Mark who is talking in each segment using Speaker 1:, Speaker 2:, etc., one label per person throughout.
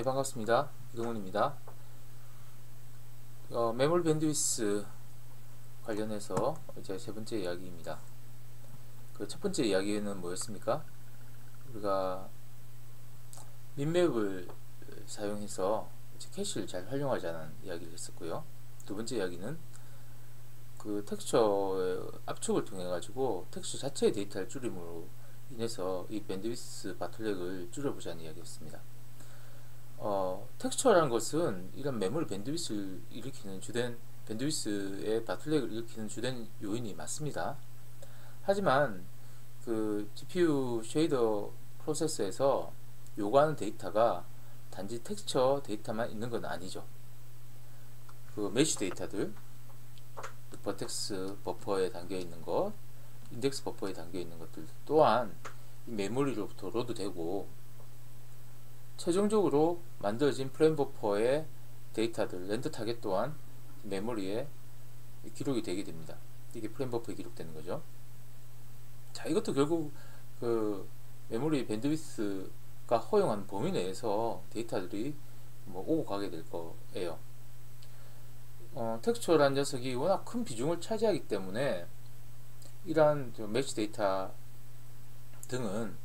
Speaker 1: 네, 반갑습니다. 이동훈입니다. 메모리 밴드위스 관련해서 이제 세 번째 이야기입니다. 그 첫 번째 이야기는 뭐였습니까? 우리가 민맵을 사용해서 이제 캐시를 잘 활용하자는 이야기를 했었고요. 두 번째 이야기는 그 텍스처의 압축을 통해 가지고 텍스처 자체의 데이터를 줄임으로 인해서 이 밴드위스 바틀렉을 줄여보자는 이야기였습니다. 텍스처라는 것은 이런 메모리 밴드위스를 일으키는 주된 밴드위스의 바틀렉을 일으키는 주된 요인이 맞습니다. 하지만 그 GPU 쉐이더 프로세서에서 요구하는 데이터가 단지 텍스처 데이터만 있는 건 아니죠. 그 메쉬 데이터들, 버텍스 버퍼에 담겨 있는 것, 인덱스 버퍼에 담겨 있는 것들 또한 이 메모리로부터 로드되고, 최종적으로 만들어진 프레임 버퍼의 데이터들, 렌더 타겟 또한 메모리에 기록이 되게 됩니다. 이게 프레임 버퍼에 기록되는 거죠. 자, 이것도 결국 그 메모리 밴드위스가 허용하는 범위 내에서 데이터들이 뭐 오고 가게 될 거예요. 텍스처라는 녀석이 워낙 큰 비중을 차지하기 때문에 이러한 매치 데이터 등은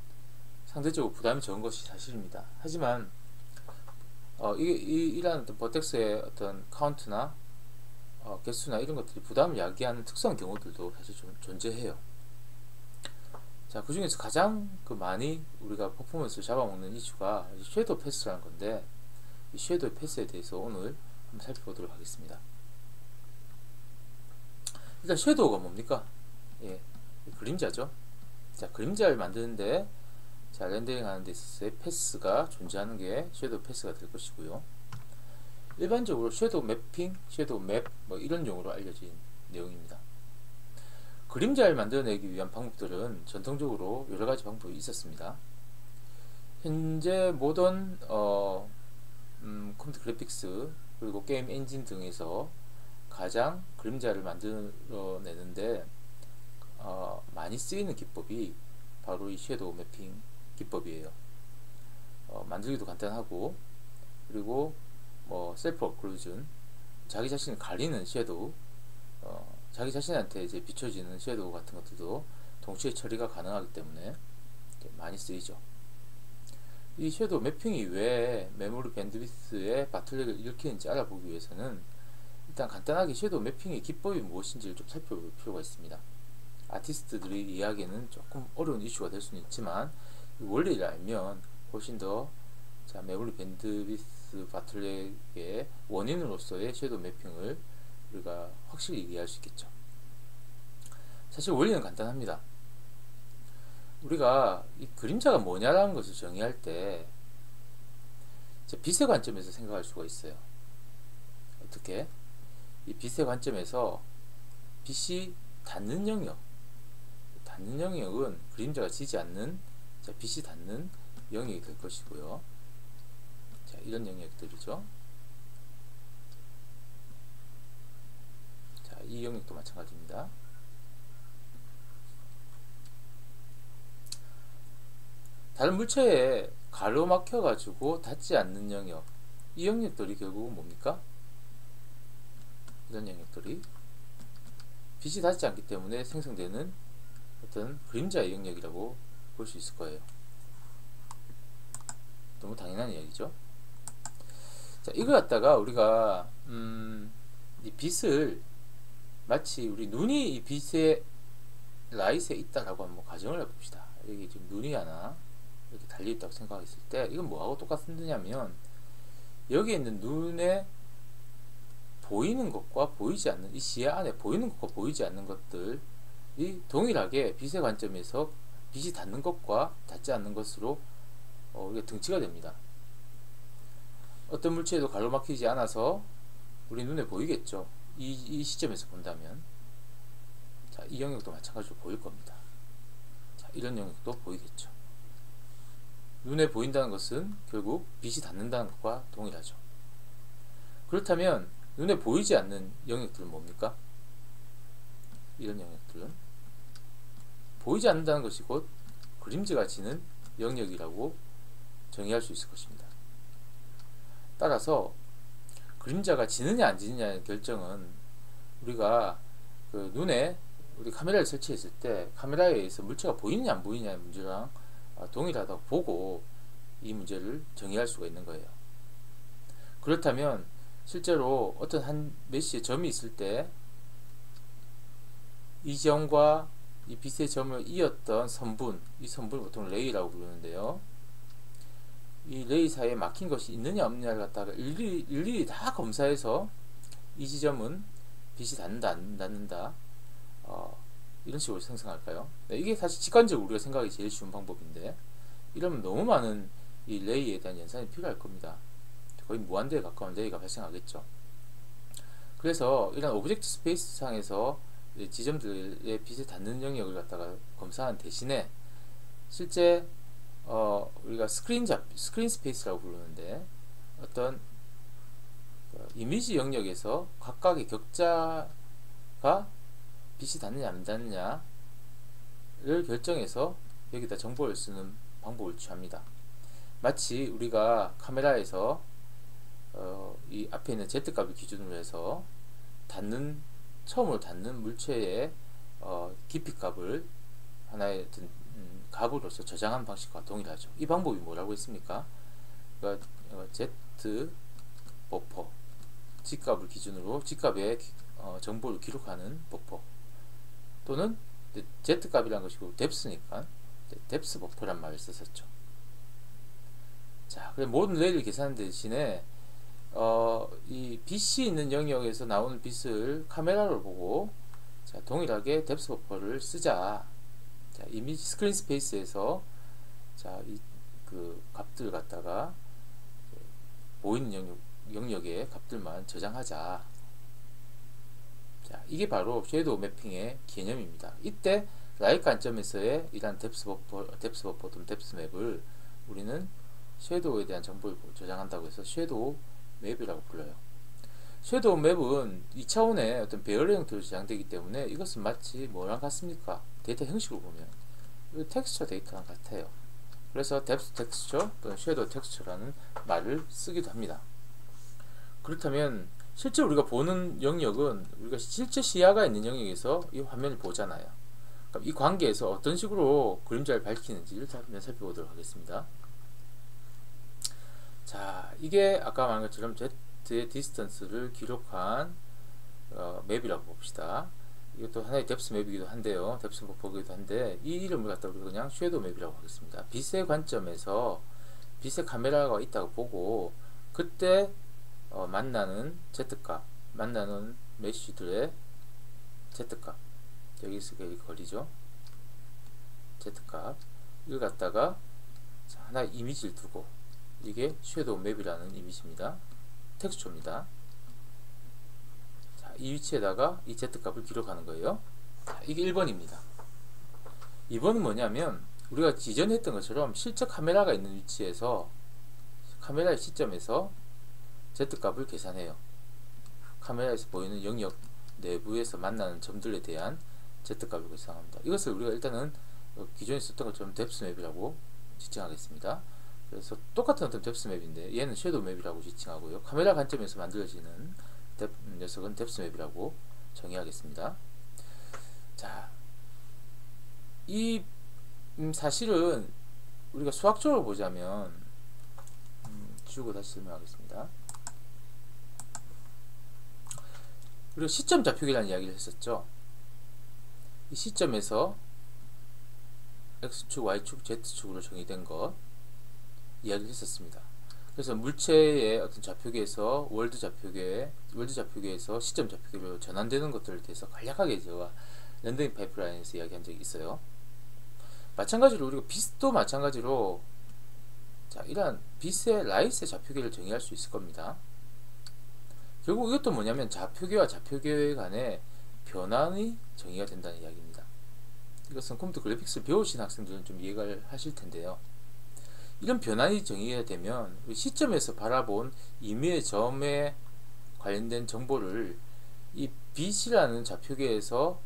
Speaker 1: 상대적으로 부담이 적은 것이 사실입니다. 하지만 이러한 어떤 버텍스의 어떤 카운트나 개수나 이런 것들이 부담을 야기하는 특수한 경우들도 사실 좀 존재해요. 자, 그 중에서 가장 많이 우리가 퍼포먼스를 잡아먹는 이슈가 섀도우 패스라는 건데, 이 섀도우 패스에 대해서 오늘 한번 살펴보도록 하겠습니다. 일단 섀도우가 뭡니까? 예, 그림자죠. 자, 그림자를 만드는데, 자, 렌더링 하는 데 있어서의 패스가 존재하는 게 섀도우 패스가 될 것이고요. 일반적으로 섀도우 매핑, 섀도우 맵 뭐 이런 용어로 알려진 내용입니다. 그림자를 만들어내기 위한 방법들은 전통적으로 여러가지 방법이 있었습니다. 현재 모던 컴퓨터 그래픽스 그리고 게임 엔진 등에서 가장 그림자를 만들어내는데 많이 쓰이는 기법이 바로 이 섀도우 매핑 기법이에요. 만들기도 간단하고, 그리고 뭐 셀프 오클루전, 자기 자신을 가리는 섀도우, 자기 자신한테 이제 비춰지는 섀도우 같은 것들도 동시에 처리가 가능하기 때문에 많이 쓰이죠. 이 섀도우 매핑이 왜 메모리 밴드위스의 바틀렉을 일으키는지 알아보기 위해서는 일단 간단하게 섀도우 매핑의 기법이 무엇인지를 좀 살펴볼 필요가 있습니다. 아티스트들이 이해하기에는 조금 어려운 이슈가 될 수는 있지만 원리를 알면 훨씬 더 메모리 밴드위스 바틀렉의 원인으로서의 섀도우 매핑을 우리가 확실히 이해할 수 있겠죠. 사실 원리는 간단합니다. 우리가 이 그림자가 뭐냐라는 것을 정의할 때 빛의 관점에서 생각할 수가 있어요. 어떻게? 이 빛의 관점에서 빛이 닿는 영역은 그림자가 지지 않는 빛이 닿는 영역이 될 것이고요. 자, 이런 영역들이죠. 자, 이 영역도 마찬가지입니다. 다른 물체에 가로막혀 가지고 닿지 않는 영역, 이 영역들이 결국은 뭡니까? 이런 영역들이 빛이 닿지 않기 때문에 생성되는 어떤 그림자의 영역이라고 볼 수 있을 거예요. 너무 당연한 이야기죠. 자, 이걸 갖다가 우리가 이 빛을 마치 우리 눈이 이 빛의 라이트에 있다라고 한번 가정을 해봅시다. 여기 지금 눈이 하나 이렇게 달려있다고 생각했을 때 이건 뭐하고 똑같느냐면, 여기에 있는 눈에 보이는 것과 보이지 않는, 이 시야 안에 보이는 것과 보이지 않는 것들이 동일하게 빛의 관점에서 빛이 닿는 것과 닿지 않는 것으로 우리가 등치가 됩니다. 어떤 물체에도 가로막히지 않아서 우리 눈에 보이겠죠. 이 시점에서 본다면. 자, 이 영역도 마찬가지로 보일 겁니다. 자, 이런 영역도 보이겠죠. 눈에 보인다는 것은 결국 빛이 닿는다는 것과 동일하죠. 그렇다면 눈에 보이지 않는 영역들은 뭡니까? 이런 영역들은 보이지 않는다는 것이 곧 그림자가 지는 영역이라고 정의할 수 있을 것입니다. 따라서 그림자가 지느냐 안 지느냐의 결정은 우리가 그 눈에 우리 카메라를 설치했을 때 카메라에 의해서 물체가 보이느냐 안 보이느냐의 문제랑 동일하다고 보고 이 문제를 정의할 수가 있는 거예요. 그렇다면 실제로 어떤 한 메시의 점이 있을 때 이 점과 이 빛의 점을 이었던 선분, 이 선분을 보통 레이라고 부르는데요. 이 레이 사이에 막힌 것이 있느냐 없느냐를 갖다가 일일이 다 검사해서 이 지점은 빛이 닿는다 안 닿는다 이런 식으로 생성할까요? 네, 이게 사실 직관적으로 우리가 생각하기 제일 쉬운 방법인데 이러면 너무 많은 이 레이에 대한 연산이 필요할 겁니다. 거의 무한대에 가까운 레이가 발생하겠죠. 그래서 이런 오브젝트 스페이스 상에서 지점들의 빛에 닿는 영역을 갖다가 검사하는 대신에 실제 우리가 스크린 스페이스라고 부르는데 어떤 이미지 영역에서 각각의 격자가 빛이 닿느냐 안 닿느냐를 결정해서 여기다 정보를 쓰는 방법을 취합니다. 마치 우리가 카메라에서 이 앞에 있는 Z값을 기준으로 해서 처음으로 닿는 물체의 깊이값을 하나의 어떤 값으로서 저장하는 방식과 동일하죠. 이 방법이 뭐라고 했습니까? 그러니까 Z 버퍼 G값을 기준으로 G값의 정보를 기록하는 버퍼 또는 Z값이라는 것이고 뎁스니까 뎁스 버퍼란 말을 썼었죠. 자, 그래서 모든 레이를 계산하는 대신에 이 빛이 있는 영역에서 나오는 빛을 카메라로 보고 자, 동일하게 뎁스 버퍼를 쓰자. 자, 이미지 스크린 스페이스에서 자, 그 값들 갖다가 보이는 영역의 값들만 저장하자. 자, 이게 바로 섀도우 매핑의 개념입니다. 이때 라이트 관점에서의 이러한 뎁스 버퍼 또는 뎁스 맵을 우리는 섀도우에 대한 정보를 저장한다고 해서 섀도우 맵이라고 불러요. 섀도우 맵은 2차원의 어떤 배열의 형태로 저장되기 때문에 이것은 마치 뭐랑 같습니까? 데이터 형식으로 보면 텍스처 데이터랑 같아요. 그래서 뎁스 텍스처 또는 섀도우 텍스처라는 말을 쓰기도 합니다. 그렇다면 실제 우리가 보는 영역은 우리가 실제 시야가 있는 영역에서 이 화면을 보잖아요. 그럼 이 관계에서 어떤 식으로 그림자를 밝히는지를 한번 살펴보도록 하겠습니다. 자, 이게 아까 말한 것처럼 Z의 디스턴스를 기록한 맵이라고 봅시다. 이것도 하나의 뎁스 맵이기도 한데요. 뎁스 버퍼이기도 한데 이 이름을 갖다 우리가 그냥 섀도우 맵이라고 하겠습니다. 빛의 관점에서 빛의 카메라가 있다고 보고 그때 만나는 Z값, 만나는 메쉬들의 Z값, 여기서 거리죠. Z값 이걸 갖다가 하나의 이미지를 두고 이게 섀도우 맵이라는 이미지입니다. 텍스처입니다. 자, 이 위치에다가 이 Z값을 기록하는 거예요. 자, 이게 1번입니다. 2번은 뭐냐면 우리가 이전에 했던 것처럼 실제 카메라가 있는 위치에서 카메라의 시점에서 Z값을 계산해요. 카메라에서 보이는 영역 내부에서 만나는 점들에 대한 Z값을 계산합니다. 이것을 우리가 일단은 기존에 썼던 것처럼 뎁스 맵이라고 지칭하겠습니다. 그래서 똑같은 어떤 뎁스 맵인데 얘는 섀도우 맵이라고 지칭하고요. 카메라 관점에서 만들어지는 녀석은 뎁스 맵이라고 정의하겠습니다. 자, 이 사실은 우리가 수학적으로 보자면 지우고 다시 설명하겠습니다. 우리가 시점 좌표기라는 이야기를 했었죠. 이 시점에서 X축, Y축, Z축으로 정의된 것 이야기를 했었습니다. 그래서 물체의 어떤 좌표계에서 월드 좌표계에서 시점 좌표계로 전환되는 것들에 대해서 간략하게 제가 렌더링 파이프라인에서 이야기한 적이 있어요. 마찬가지로 우리가 빛도 마찬가지로 자, 이러한 빛의 라이트의 좌표계를 정의할 수 있을 겁니다. 결국 이것도 뭐냐면 좌표계와 좌표계 간의 변환이 정의가 된다는 이야기입니다. 이것은 컴퓨터 그래픽스를 배우신 학생들은 좀 이해가 하실 텐데요. 이런 변환이 정의가 되면 시점에서 바라본 임의의 점에 관련된 정보를 이 빛이라는 좌표계에서의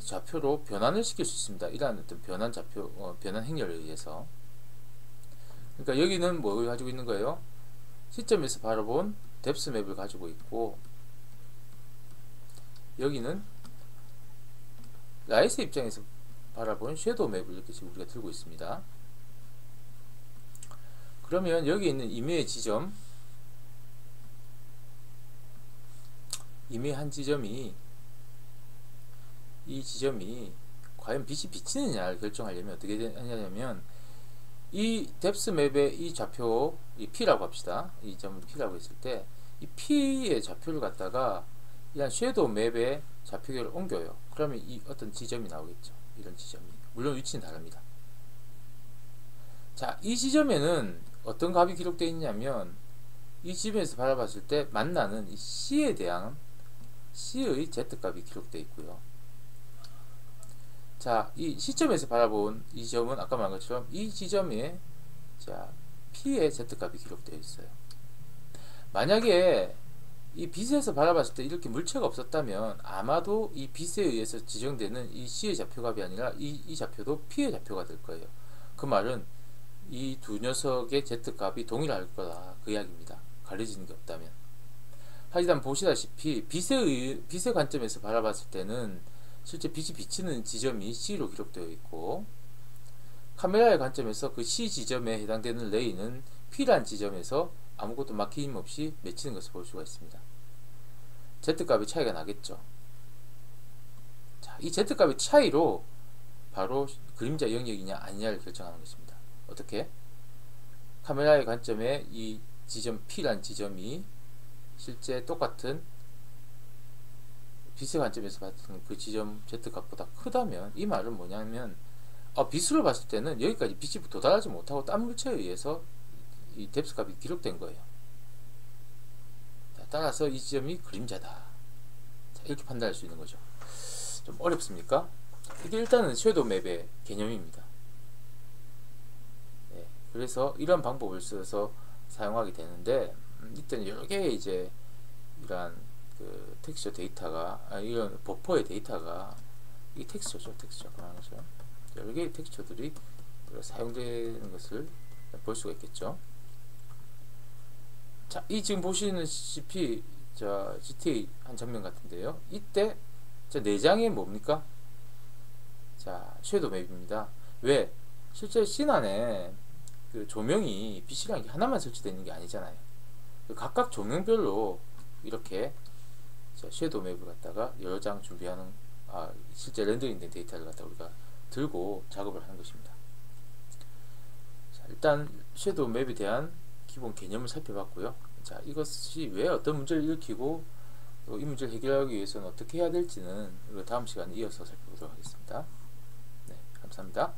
Speaker 1: 좌표로 변환을 시킬 수 있습니다. 이러한 어떤 변환 좌표, 변환 행렬에 의해서. 그러니까 여기는 뭘 가지고 있는 거예요? 시점에서 바라본 뎁스 맵을 가지고 있고, 여기는 라이스 입장에서 바라본 섀도우 맵을 이렇게 지금 우리가 들고 있습니다. 그러면 여기 있는 임의의 지점, 임의 한 지점이, 이 지점이 과연 빛이 비치느냐를 결정하려면 어떻게 하냐면, 이 뎁스 맵의 이 좌표, 이 P라고 합시다. 이 점을 P라고 했을 때, 이 P의 좌표를 갖다가 이런 섀도우 맵의 좌표계를 옮겨요. 그러면 이 어떤 지점이 나오겠죠. 이런 지점이. 물론 위치는 다릅니다. 자, 이 지점에는 어떤 값이 기록되어 있냐면, 이 지점에서 바라봤을 때 만나는 이 C에 대한 C의 Z값이 기록되어 있고요. 자, 이 시점에서 바라본 이 점은 아까 말한 것처럼 이 지점에 자, P의 Z값이 기록되어 있어요. 만약에 이 빛에서 바라봤을 때 이렇게 물체가 없었다면 아마도 이 빛에 의해서 지정되는 이 C의 좌표값이 아니라 이 좌표도 P의 좌표가 될 거예요. 그 말은 이 두 녀석의 Z값이 동일할 거다, 그 이야기입니다. 가려지는 게 없다면. 하지만 보시다시피 빛의 관점에서 바라봤을 때는 실제 빛이 비치는 지점이 C로 기록되어 있고, 카메라의 관점에서 그 C 지점에 해당되는 레이는 P란 지점에서 아무것도 막힘 없이 맺히는 것을 볼 수가 있습니다. Z값의 차이가 나겠죠. 자, 이 Z값의 차이로 바로 그림자 영역이냐 아니냐를 결정하는 것입니다. 어떻게? 카메라의 관점에 이 지점 P란 지점이 실제 똑같은 빛의 관점에서 봤던 그 지점 Z값보다 크다면, 이 말은 뭐냐면 빛으로 봤을 때는 여기까지 빛이 도달하지 못하고 딴 물체에 의해서 이 뎁스 값이 기록된 거예요. 자, 따라서 이 지점이 그림자다. 자, 이렇게 판단할 수 있는 거죠. 좀 어렵습니까? 이게 일단은 섀도우 맵의 개념입니다. 네, 그래서 이런 방법을 써서 사용하게 되는데, 이때는 여러 개의 이제 이러한 그 텍스처 데이터가, 이런 버퍼의 데이터가, 이게 텍스처죠, 텍스처 그런 거죠. 여러 개의 텍스처들이 사용되는 것을 볼 수가 있겠죠. 자, 이 지금 보시는시피 GTA 한 장면 같은데요. 이때 내장이 뭡니까? 자, 섀도우 맵입니다. 왜? 실제 씬 안에 그 조명이 빛이라는 게 하나만 설치되어 있는 게 아니잖아요. 각각 조명별로 이렇게 섀도우 맵을 갖다가 여러 장 준비하는, 실제 렌더링된 데이터를 갖다 우리가 들고 작업을 하는 것입니다. 자, 일단 섀도우 맵에 대한 기본 개념을 살펴봤고요. 자, 이것이 왜 어떤 문제를 일으키고 또 이 문제를 해결하기 위해서는 어떻게 해야 될지는 다음 시간에 이어서 살펴보도록 하겠습니다. 네, 감사합니다.